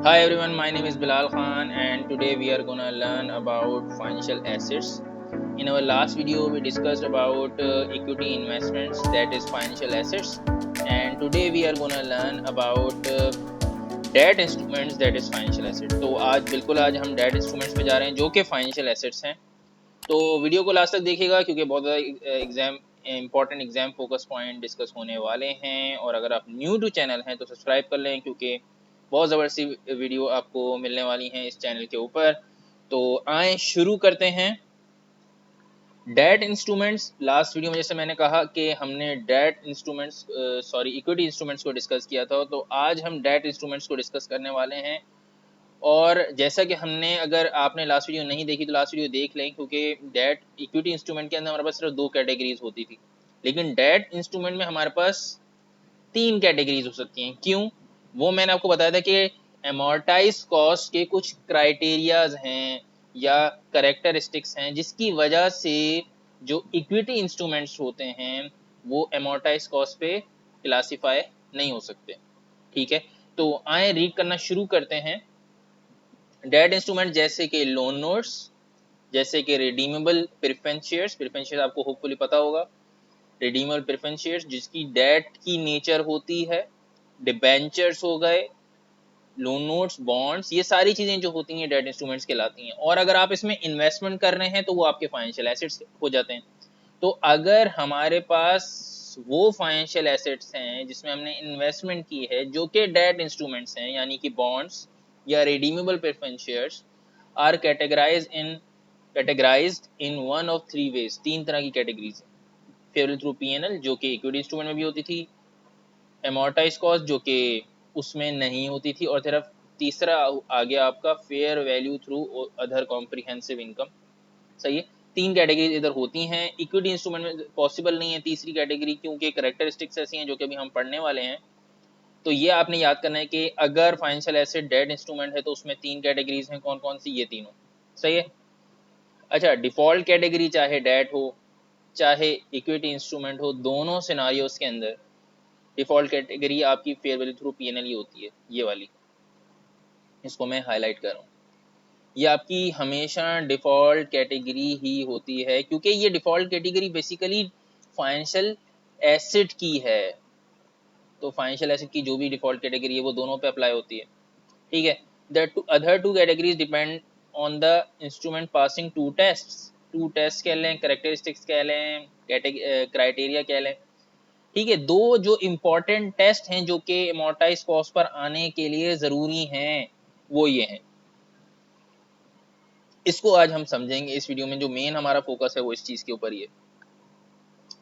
Hi everyone, my name is Bilal Khan and today we are gonna learn about financial assets. In our last video, we discussed about equity investments, that is financial assets, and today we are gonna learn about debt instruments, that is financial assets. तो आज हम debt instruments पे जा रहे हैं जो कि financial assets हैं. तो वीडियो को लास्ट तक देखिएगा क्योंकि बहुत ज़्यादा exam important exam focus point discuss होने वाले हैं। और अगर आप न्यू टू चैनल हैं तो सब्सक्राइब कर लें क्योंकि बहुत ज़बरदस्ती वीडियो आपको मिलने वाली हैं इस चैनल के ऊपर। तो आए शुरू करते हैं। डेट इंस्ट्रूमेंट्स, लास्ट वीडियो में जैसे मैंने कहा कि हमने डेट इंस्ट्रूमेंट्स इक्विटी इंस्ट्रूमेंट्स को डिस्कस किया था, तो आज हम डेट इंस्ट्रूमेंट्स को डिस्कस करने वाले हैं। और जैसा कि हमने, अगर आपने लास्ट वीडियो नहीं देखी तो लास्ट वीडियो देख लें क्योंकि डेट इक्विटी इंस्ट्रूमेंट के अंदर हमारे पास सिर्फ 2 कैटेगरीज होती थी, लेकिन डेट इंस्ट्रूमेंट में हमारे पास 3 कैटेगरीज हो सकती हैं। क्यों? वो मैंने आपको बताया था कि एमोर्टाइज कॉस्ट के कुछ क्राइटेरियाज हैं या करेक्टरिस्टिक्स हैं जिसकी वजह से जो इक्विटी इंस्ट्रूमेंट्स होते हैं वो एमोर्टाइज कॉस्ट पे क्लासीफाई नहीं हो सकते। ठीक है, तो आए रीड करना शुरू करते हैं। डेट इंस्ट्रूमेंट जैसे कि लोन नोट्स, जैसे कि redeemable preference shares, preference shares आपको होपफुली पता होगा। रिडीमेबल प्रेफरेंस शेयर्स जिसकी डेट की नेचर होती है, डिबेंचर्स हो गए, लोन नोट्स, बॉन्ड्स, ये सारी चीजें जो होती हैं डेट इंस्ट्रूमेंट्स कहलाती हैं। और अगर आप इसमें इन्वेस्टमेंट कर रहे हैं तो वो आपके फाइनेंशियल एसेट्स हो जाते हैं। तो अगर हमारे पास वो फाइनेंशियल एसेट्स हैं जिसमें हमने इन्वेस्टमेंट की है जो कि डेट इंस्ट्रूमेंट्स हैं यानी कि बॉन्ड्स या redeemable preference shares, are categorized in one of 3 ways. 3 तरह की कैटेगरीज हैं। फेवरेबल थ्रू पीएनएल जो कि इक्विटी इंस्ट्रूमेंट में भी होती थी, एमोर्टाइज कॉस्ट जो कि उसमें नहीं होती थी, और तरफ तीसरा आ गया आपका fair value through other comprehensive income. सही है, 3 कैटेगरी इधर होती हैं। इक्विटी इंस्ट्रूमेंट में पॉसिबल नहीं है तीसरी कैटेगरी क्योंकि कैरेक्टरिस्टिक्स ऐसी हैं जो कि अभी हम पढ़ने वाले हैं। तो ये आपने याद करना है कि अगर फाइनेंशियल एसेट डेट इंस्ट्रूमेंट है तो उसमें 3 कैटेगरीज हैं। कौन कौन सी? ये तीनों। सही है। अच्छा, डिफॉल्ट कैटेगरी चाहे डेट हो चाहे इक्विटी इंस्ट्रूमेंट हो, दोनों सिनारियोस के अंदर डिफॉल्ट कैटेगरी आपकी फेयर वैल्यू थ्रू पीएनएल ही होती है। ये वाली, इसको मैं हाईलाइट कर रहा हूँ। ये आपकी हमेशा डिफ़ॉल्ट कैटेगरी ही होती है क्योंकि ये default category basically financial asset की है। तो फाइनेंशियल एसेट की जो भी डिफ़ॉल्ट कैटेगरी है वो दोनों पे अप्लाई होती है। ठीक है। The other 2 categories depend on the instrument passing 2 tests. 2 test कह लें, कैरेक्टरिस्टिक्स कह लें, क्राइटेरिया कह लें। ठीक है, 2 जो इम्पोर्टेंट टेस्ट हैं जो कि अमोर्टाइज कॉस्ट पर आने के लिए ज़रूरी हैं वो ये हैं। इसको आज हम समझेंगे इस वीडियो में। जो मेन हमारा फोकस है वो इस चीज़ के ऊपर ही है।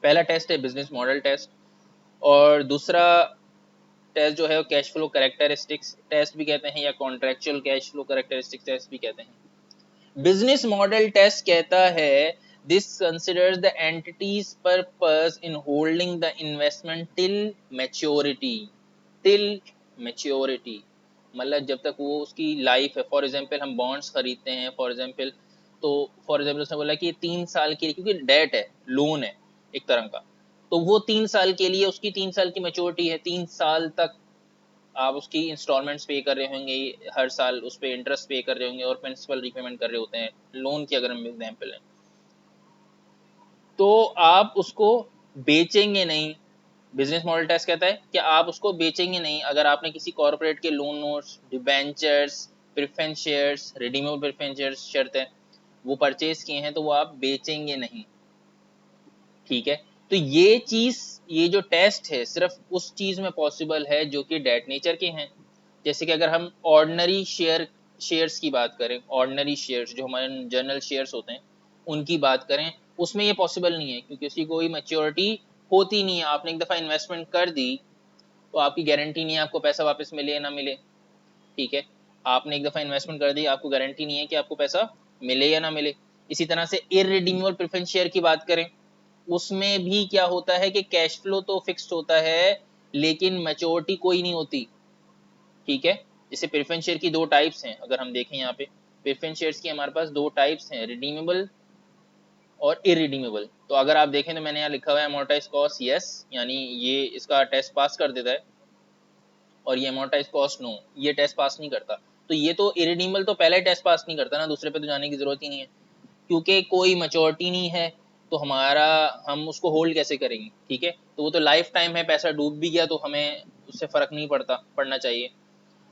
पहला टेस्ट है बिजनेस मॉडल टेस्ट, और दूसरा टेस्ट जो है वो कैश फ्लो कैरेक्टरिस्टिक्स टेस्ट भी कहते हैं या contractual cash flow characteristics test भी कहते हैं। बिजनेस मॉडल टेस्ट कहता है this considers the entity's purpose in holding the investment till maturity. Till maturity मतलब जब तक वो उसकी लाइफ है। फॉर एग्जांपल हम बॉन्ड्स खरीदते हैं, फॉर एग्जांपल, तो फॉर एग्जांपल उसने बोला कि 3 साल के लिए, क्योंकि डेट है, लोन है एक तरह का, तो वो 3 साल के लिए, उसकी 3 साल की मैच्योरिटी है। 3 साल तक आप उसकी इंस्टॉलमेंट्स पे कर रहे होंगे, हर साल उस पर इंटरेस्ट पे कर रहे होंगे और प्रिंसिपल रिपेमेंट कर रहे होते हैं लोन की, अगर हम एग्जाम्पल है। तो आप उसको बेचेंगे नहीं। बिजनेस मॉडल टेस्ट कहता है कि आप उसको बेचेंगे नहीं। अगर आपने किसी कॉर्पोरेट के loan notes, debentures, preference shares, redeemable preference shares शर्त है, वो परचेज किए हैं तो वो आप बेचेंगे नहीं। ठीक है, तो ये चीज, ये जो टेस्ट है सिर्फ उस चीज में पॉसिबल है जो कि डेट नेचर के हैं। जैसे कि अगर हम ऑर्डिनरी शेयर्स की बात करें, ऑर्डिनरी शेयर्स जो हमारे जनरल शेयर्स होते हैं उनकी बात करें, उसमें ये पॉसिबल नहीं है क्योंकि उसकी कोई मैच्योरिटी होती नहीं है। आपने एक दफ़ा इन्वेस्टमेंट कर दी तो आपकी गारंटी नहीं है आपको पैसा वापस मिले या ना मिले। ठीक है, आपने एक दफ़ा इन्वेस्टमेंट कर दी, आपको गारंटी नहीं है कि आपको पैसा मिले या ना मिले। इसी तरह से इररिडीमेबल प्रेफरेंस शेयर की बात करें, उसमें भी क्या होता है कि कैश फ्लो तो फिक्स्ड होता है लेकिन मैच्योरिटी कोई नहीं होती। ठीक है, जैसे प्रेफरेंस शेयर की 2 टाइप्स हैं, अगर हम देखें यहाँ पे प्रेफरेंस शेयर्स की हमारे पास 2 टाइप्स हैं, रिडीमेबल और इरिडीमेबल। तो अगर आप देखें तो मैंने यहाँ लिखा हुआ है अमोर्टाइज कॉस्ट यस, यानी ये इसका टेस्ट पास कर देता है। और ये amortized cost नो, ये टेस्ट पास नहीं करता। तो ये तो इरिडीमेबल तो पहला ही टेस्ट पास नहीं करता ना, दूसरे पे तो जाने की जरूरत ही नहीं है, क्योंकि कोई मैच्योरिटी नहीं है, तो हमारा हम उसको होल्ड कैसे करेंगे? ठीक है, तो वो तो लाइफ टाइम है, पैसा डूब भी गया तो हमें उससे फर्क नहीं पड़ना चाहिए,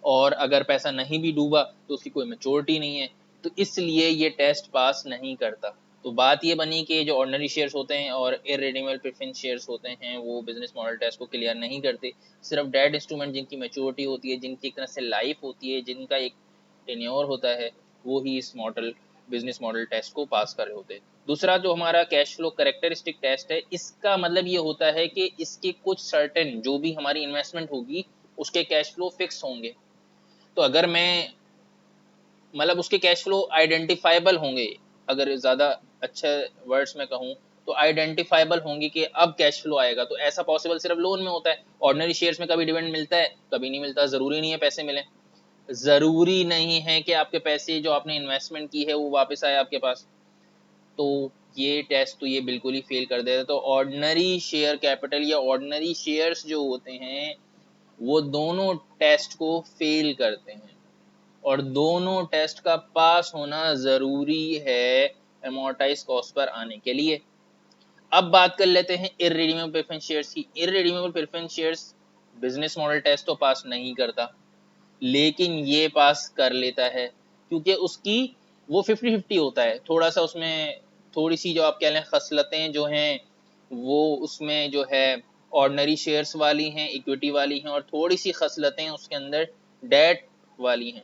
और अगर पैसा नहीं भी डूबा तो उसकी कोई मैच्योरिटी नहीं है, तो इसलिए ये टेस्ट पास नहीं करता। तो बात ये बनी कि जो ऑर्डिनरी शेयर्स होते हैं और इररिडीमेबल प्रेफरेंस शेयर्स होते हैं वो बिजनेस मॉडल टेस्ट को क्लियर नहीं करते। सिर्फ डेट इंस्ट्रूमेंट जिनकी मैच्योरिटी होती है, जिनकी एक तरह से लाइफ होती है, जिनका एक टेन्योर होता है, वो ही इस बिजनेस मॉडल टेस्ट को पास कर रहे होते हैं। दूसरा जो हमारा कैश फ्लो कैरेक्टरिस्टिक टेस्ट है, इसका मतलब ये होता है कि इसके कुछ सर्टेन जो भी हमारी इन्वेस्टमेंट होगी उसके कैश फ्लो फिक्स होंगे। तो अगर मैं मतलब उसके कैश फ्लो आइडेंटिफाइबल होंगे, अगर ज़्यादा अच्छे वर्ड्स में कहूँ तो आइडेंटिफाइबल होंगे कि अब कैश फ्लो आएगा। तो ऐसा पॉसिबल सिर्फ लोन में होता है। ऑर्डिनरी शेयर्स में कभी डिविडेंड मिलता है, कभी नहीं मिलता। ज़रूरी नहीं है पैसे मिले, ज़रूरी नहीं है कि आपके पैसे जो आपने इन्वेस्टमेंट की है वो वापस आए आपके पास। तो ये टेस्ट तो ये बिल्कुल ही फेल कर देता है। तो ऑर्डिनरी शेयर कैपिटल या ऑर्डिनरी शेयर्स जो होते हैं वो दोनों टेस्ट को फेल करते हैं, और दोनों टेस्ट का पास होना ज़रूरी है अमोर्टाइज कॉस्ट पर आने के लिए। अब बात कर लेते हैं इररिडीमेबल प्रेफरेंस शेयर्स की। Irredeemable preference shares business model test तो पास नहीं करता, लेकिन ये पास कर लेता है, क्योंकि उसकी वो 50-50 होता है। थोड़ा सा उसमें थोड़ी सी जो आप कह लें खसलतें जो हैं वो उसमें जो है ऑर्डिनरी शेयर्स वाली हैं, इक्विटी वाली हैं, और थोड़ी सी खसलतें उसके अंदर डेट वाली हैं।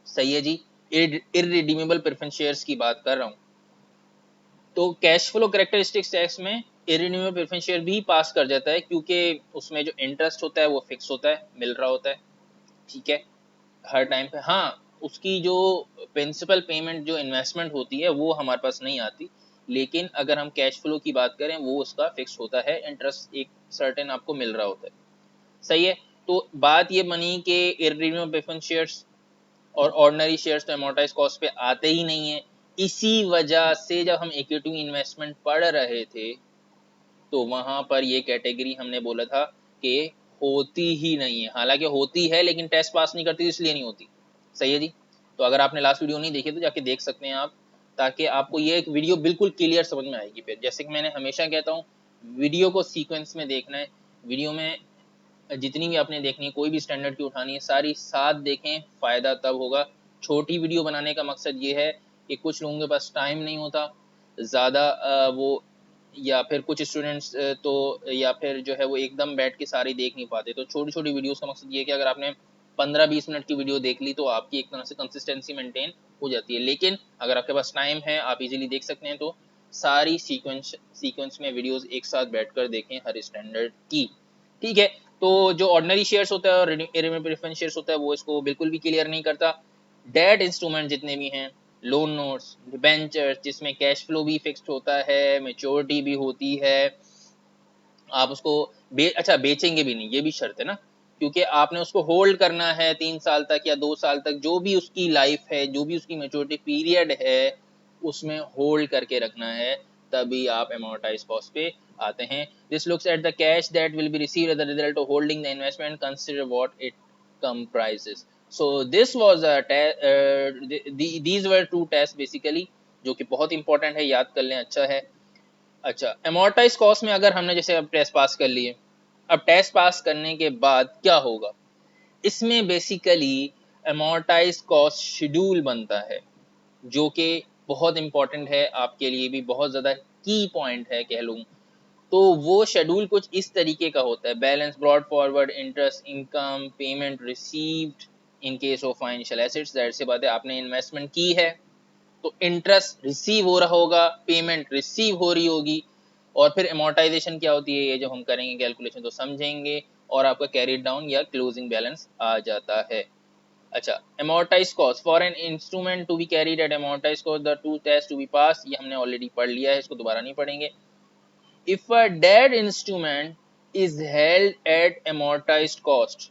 सही है जी, इररिडीमेबल प्रेफरेंस शेयर्स की बात कर रहा हूँ। तो कैश फ्लो कैरेक्टरिस्टिक्स टेस्ट में इररिडीमेबल प्रेफरेंस शेयर भी पास कर जाता है, क्योंकि उसमें जो इंटरेस्ट होता है वो फिक्स होता है, मिल रहा होता है। ठीक है, हर टाइम पे। हाँ, उसकी जो प्रिंसिपल पेमेंट जो इन्वेस्टमेंट होती है वो हमारे पास नहीं आती, लेकिन अगर हम कैश फ्लो की बात करें वो उसका फिक्स होता है, इंटरेस्ट एक सर्टेन आपको मिल रहा होता है। सही है, तो बात ये बनी कि इररिडीमेबल प्रेफरेंस शेयर्स और ऑर्डिनरी शेयर्स तो अमोर्टाइज कॉस्ट पे आते ही नहीं है। इसी वजह से जब हम इक्विटी इन्वेस्टमेंट पढ़ रहे थे तो वहां पर ये कैटेगरी हमने बोला था कि होती ही नहीं है। हालांकि होती है लेकिन टेस्ट पास नहीं करती, इसलिए नहीं होती। सही है जी, तो अगर आपने लास्ट वीडियो नहीं देखी तो जाके देख सकते हैं आप, ताकि आपको ये एक वीडियो बिल्कुल क्लियर समझ में आएगी। फिर जैसे कि मैंने हमेशा कहता हूँ, वीडियो को सीक्वेंस में देखना है। वीडियो में जितनी भी आपने देखनी है, कोई भी स्टैंडर्ड की उठानी है, सारी साथ देखें, फ़ायदा तब होगा। छोटी वीडियो बनाने का मकसद ये है कि कुछ लोगों के पास टाइम नहीं होता ज़्यादा, वो या फिर कुछ स्टूडेंट्स तो या फिर जो है वो एकदम बैठ के सारी देख नहीं पाते। तो छोटी छोटी वीडियोस का मकसद ये है कि अगर आपने 15-20 मिनट की वीडियो देख ली तो आपकी एक तरह से कंसिस्टेंसी मेंटेन हो जाती है। लेकिन अगर आपके पास टाइम है, आप इजीली देख सकते हैं, तो सारी सीक्वेंस में वीडियोस एक साथ बैठकर देखें हर स्टैंडर्ड की। ठीक है, तो जो ऑर्डिनरी शेयर्स होता है और इररिडीमेबल प्रेफरेंस शेयर्स होता है वो इसको बिल्कुल भी क्लियर नहीं करता। डेट इंस्ट्रूमेंट जितने भी हैं, लोन नोट्स, डिबेंचर्स, जिसमें कैश फ्लो भी फिक्स्ड होता है, मेच्योरिटी भी होती है, आप उसको अच्छा बेचेंगे भी नहीं, ये भी शर्त है ना, क्योंकि आपने उसको होल्ड करना है 3 साल तक या 2 साल तक, जो भी उसकी लाइफ है, जो भी उसकी मेच्योरिटी पीरियड है, उसमें होल्ड करके रखना है, तभी आप अमोर्टाइज कॉस्ट पे आते हैं। This looks at the cash that will be received as the result of holding the investment, consider what it comprises. So this was these were two tests basically, जो कि बहुत इंपॉर्टेंट है, याद कर लें, अच्छा है। अच्छा, अमोर्टाइज कॉस्ट में अगर हमने जैसे अब टेस्ट पास कर लिए, अब टेस्ट पास करने के बाद क्या होगा, इसमें बेसिकली अमोर्टाइज कॉस्ट शेड्यूल बनता है, जो कि बहुत इंपॉर्टेंट है आपके लिए भी, बहुत ज़्यादा की पॉइंट है कह लूँ। तो वो शेड्यूल कुछ इस तरीके का होता है: balance brought forward, interest income, payment received in case of financial assets. That से बात है, आपने इन्वेस्टमेंट की है तो इंटरेस्ट रिसीव हो रहा होगा, पेमेंट रिसीव हो रही होगी, और फिर अमोर्टाइजेशन क्या होती है ये जब हम करेंगे कैलकुलेशन तो समझेंगे, और आपका कैरी डाउन या क्लोजिंग बैलेंस आ जाता है। अच्छा, amortise cost for an instrument to be carried at amortise cost the two test to be pass, ये हमने ऑलरेडी पढ़ लिया है, इसको दोबारा नहीं पढ़ेंगे। If a debt instrument is held at amortized cost,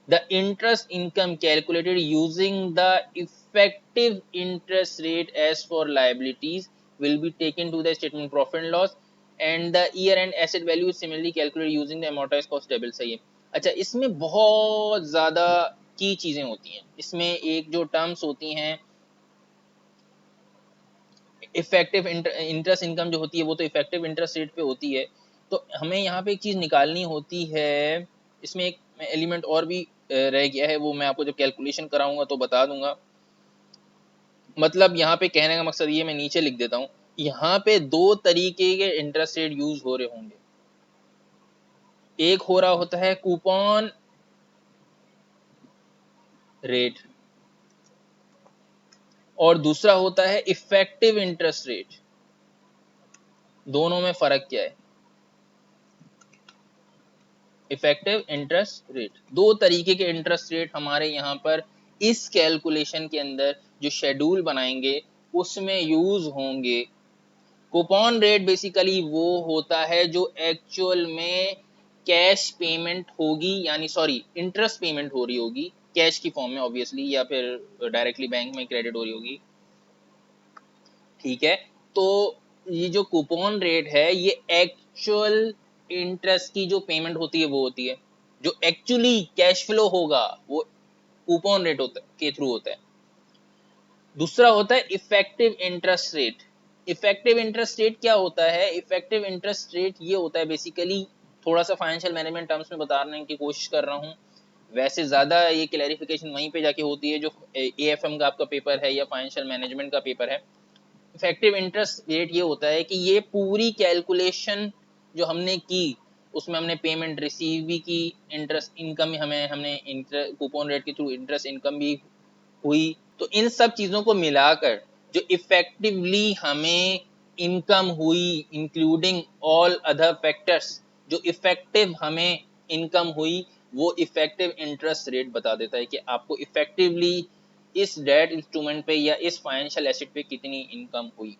the interest income calculated using the effective interest rate as for liabilities will be taken to the statement of profit and loss, and the year end asset value is similarly calculated using the amortized cost table. सही है, अच्छा, इसमें बहुत ज़्यादा की चीज़ें होती हैं। इसमें एक जो टर्म्स होती हैं, इफेक्टिव इंटरेस्ट इनकम जो होती है वो तो इफेक्टिव इंटरेस्ट रेट पे होती है। तो हमें यहाँ पे एक चीज़ निकालनी होती है। इसमें एक एलिमेंट और भी रह गया है, वो मैं आपको जब कैलकुलेशन कराऊंगा तो बता दूंगा। मतलब यहाँ पे कहने का मकसद ये, मैं नीचे लिख देता हूँ, यहाँ पे दो तरीके के इंटरेस्ट रेट यूज हो रहे होंगे। एक हो रहा होता है कूपन रेट और दूसरा होता है इफेक्टिव इंटरेस्ट रेट। दोनों में फर्क क्या है? इफेक्टिव इंटरेस्ट रेट, दो तरीके के इंटरेस्ट रेट हमारे यहाँ पर इस कैलकुलेशन के अंदर जो शेड्यूल बनाएंगे उसमें यूज होंगे। कूपन रेट बेसिकली वो होता है जो एक्चुअल में कैश पेमेंट होगी, यानी सॉरी इंटरेस्ट पेमेंट हो रही होगी कैश की फॉर्म में ऑब्वियसली, या फिर डायरेक्टली बैंक में क्रेडिट हो रही होगी। ठीक है, तो ये जो कूपन रेट है ये एक्चुअल इंटरेस्ट की जो पेमेंट होती है वो होती है। जो एक्चुअली कैश फ्लो होगा वो कूपन रेट होता है के थ्रू होता है। दूसरा होता है effective interest rate. Effective interest rate क्या होता है? इफेक्टिव इंटरेस्ट रेट ये होता है बेसिकली, थोड़ा सा फाइनेंशियल मैनेजमेंट टर्म्स में बताने की कोशिश कर रहा हूँ, वैसे ज़्यादा ये क्लैरिफिकेशन वहीं पे जाके होती है जो AFM का आपका पेपर है या फाइनेंशियल मैनेजमेंट का पेपर है। इफेक्टिव इंटरेस्ट रेट ये होता है कि ये पूरी कैलकुलेशन जो हमने की उसमें हमने पेमेंट रिसीव भी की, इंटरेस्ट इनकम हमने कूपन रेट के थ्रू इंटरेस्ट इनकम भी हुई। तो इन सब चीज़ों को मिलाकर जो इफेक्टिवली हमें इनकम हुई, इंक्लूडिंग ऑल अदर फैक्टर्स, जो इफेक्टिव हमें इनकम हुई वो इफेक्टिव इंटरेस्ट रेट बता देता है कि आपको इफेक्टिवली इस डेट इंस्ट्रूमेंट पे या इस फाइनेंशियल एसेट पे कितनी इनकम हुई।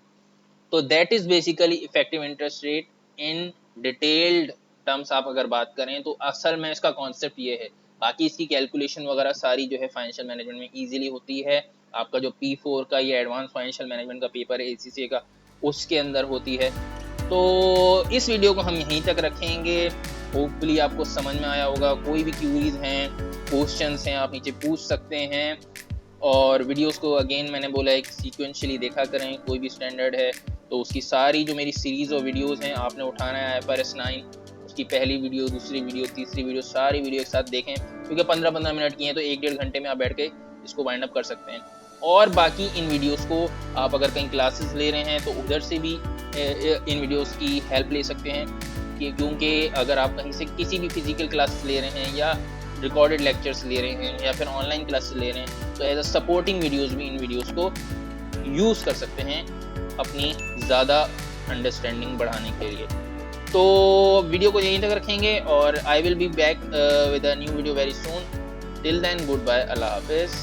तो that is basically effective interest rate in detailed terms. आप अगर बात करें तो असल में इसका कॉन्सेप्ट ये है। बाकी इसकी कैलकुलेशन वगैरह सारी जो है फाइनेंशियल मैनेजमेंट में इजीली होती है। आपका जो P4 का या एडवांस फाइनेंशियल मैनेजमेंट का पेपर है ACCA का, उसके अंदर होती है। तो इस वीडियो को हम यहीं तक रखेंगे। होपफुली आपको समझ में आया होगा। कोई भी क्यूरीज हैं, क्वेश्चंस हैं, आप नीचे पूछ सकते हैं। और वीडियोस को अगेन मैंने बोला है सीक्वेंशियली देखा करें। कोई भी स्टैंडर्ड है तो उसकी सारी जो मेरी सीरीज और वीडियोस हैं आपने उठाना है IFRS 9, उसकी पहली वीडियो, दूसरी वीडियो, तीसरी वीडियो, सारी वीडियो एक साथ देखें, क्योंकि 15-15 मिनट की हैं तो 1-1.5 घंटे में आप बैठ के इसको वाइंड अप कर सकते हैं। और बाकी इन वीडियोस को आप अगर कहीं क्लासेस ले रहे हैं तो उधर से भी इन वीडियोस की हेल्प ले सकते हैं, क्योंकि अगर आप कहीं से किसी भी फिजिकल क्लासेस ले रहे हैं या रिकॉर्डेड लेक्चर्स ले रहे हैं या फिर ऑनलाइन क्लासेस ले रहे हैं तो एज अ सपोर्टिंग वीडियोस भी इन वीडियोस को यूज़ कर सकते हैं अपनी ज़्यादा अंडरस्टैंडिंग बढ़ाने के लिए। तो वीडियो को यहीं तक रखेंगे और I will be back with a new video very soon. Till then good bye, अल्लाह हाफिज़।